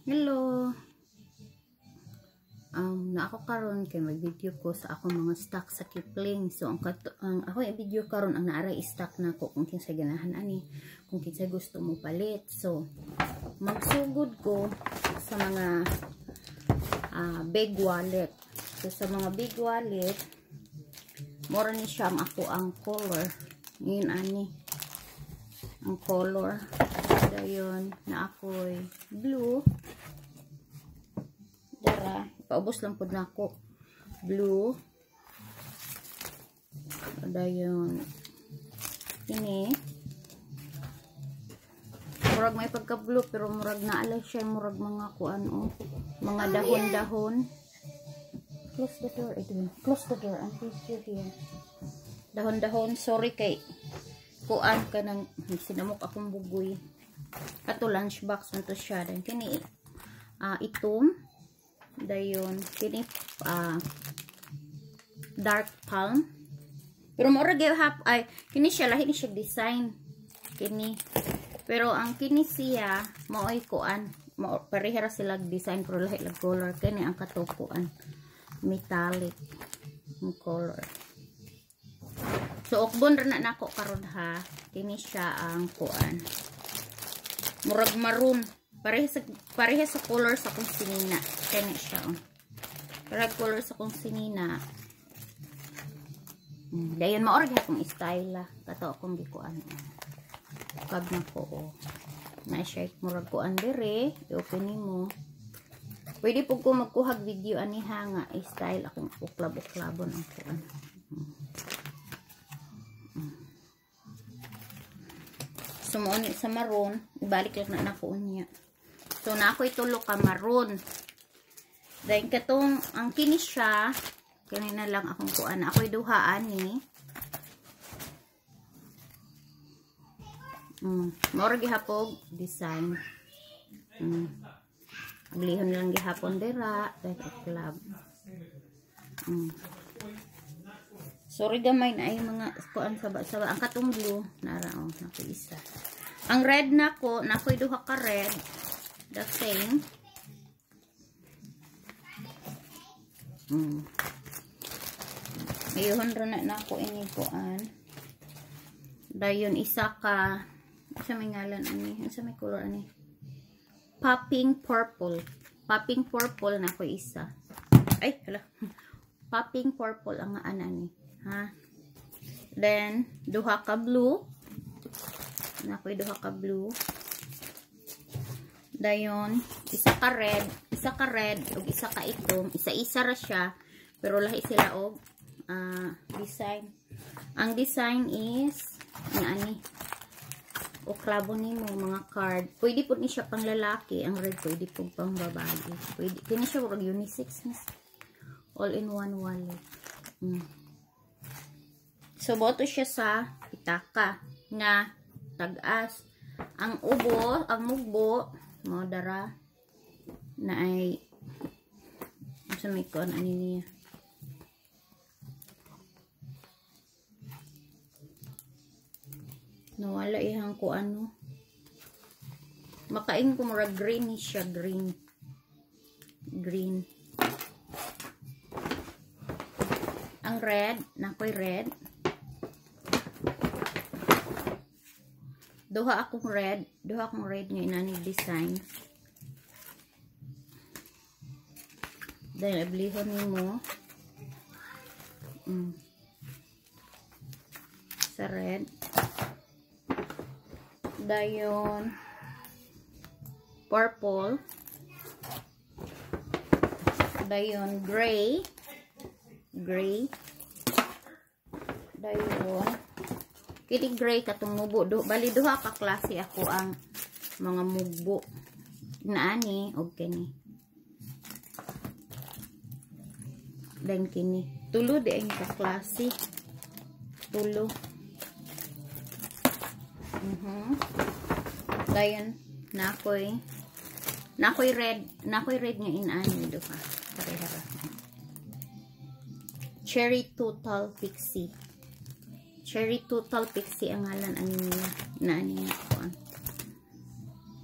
Hello. Na ako karon kay mag-video ko sa akong mga stock sa Kipling. So ang ako i-video karon ang naaray stock na ko kung kinsa ganahan ani, kung kinsa gusto mo palit. So magsugod ko sa mga big wallet. So sa mga big wallet, mura ni siya ako ang color. Ngayon ani ang color. Dayon na ako'y blue. Dara, paubos lang po na ako. Blue. Dayon ini. Murag may pagka-blue pero murag naalay siya, murag mga kuan mga dahon-dahon. Close the door, Edwin. Close the door. I'm here. Dahon-dahon. Sorry kay kuan ka ng sinamok akong bugoy. Ato lunchbox nito siya. Dan kini itom. Dayon kini dark palm. Pero mura gyud ay kini siya lahi ni siya design. Kini. Pero ang kini siya maoy kuan, parehara sila design pero lahi lag color. Kini ang katukuan metallic ng color. So ukbon ra na nako karon ha. Kini siya ang kuan. Murag maroon. Pareha sa color sa kung sinina. Kani siya Pareha color sa kung sinina. Dayon maorag akong style la. Kato akong gikuan. Kag na ko na siya murag kuan dire. I-open mo. Pwede po ko magkuhag video ani ha nga style akong uklab-uklabon ang kuan. So, sa maroon, ibalik lang na ako niya. So, na ako itulo ka maroon. Dahil katong, ang kini siya, kanina lang akong kuan. Ako'y duhaan ni. Mora gihapog design. Aglihon lang gihapon dira. Dahil club. Sorry gamay na ay mga kuan saba-saba. Ang katong blue, nara nako isa. Ang red nako, nakoy duha ka red. The same. Ayun ra na nako ini kuan. Dayon isa ka sa may ngalan ani, sa may color ani. Popping purple. Popping purple nako isa. Ay, hala. Popping purple ang anani. Ha? Then, duha ka blue. Nakoy duha ka blue. Dayon, isa ka red, ug isa ka itom. Isa-isa ra siya, pero lahi sila og design. Ang design is ani uklabo nimo mga card. Pwede po ni siya pang lalaki, ang red pwede po pang babae. Pwede kini siya og unisex, all in one wallet. So, boto siya sa pitaka nga tag-as. Ang ubo, ang mugbo, mo dara na ay sa may kon ani niya. Nawala ihang ko ano. Makain ko mura green siya, green. Green. Ang red, nakoy red. Duha akong red nga inani design. Dahil ablihon nimo sa red. Dayon purple. Dayon gray. Dayon kini gray katong mubo. Bali duha ka klase ako ang mga mugbo. Naani og kini. Dan kini. Tulo di ang ka klase. Tulo. Dayon nakoy red nga inaani duha. Parehara. Cherry Total Pixie. Cherry Total Pixie ang ngalan ani niya. Naani niya ko.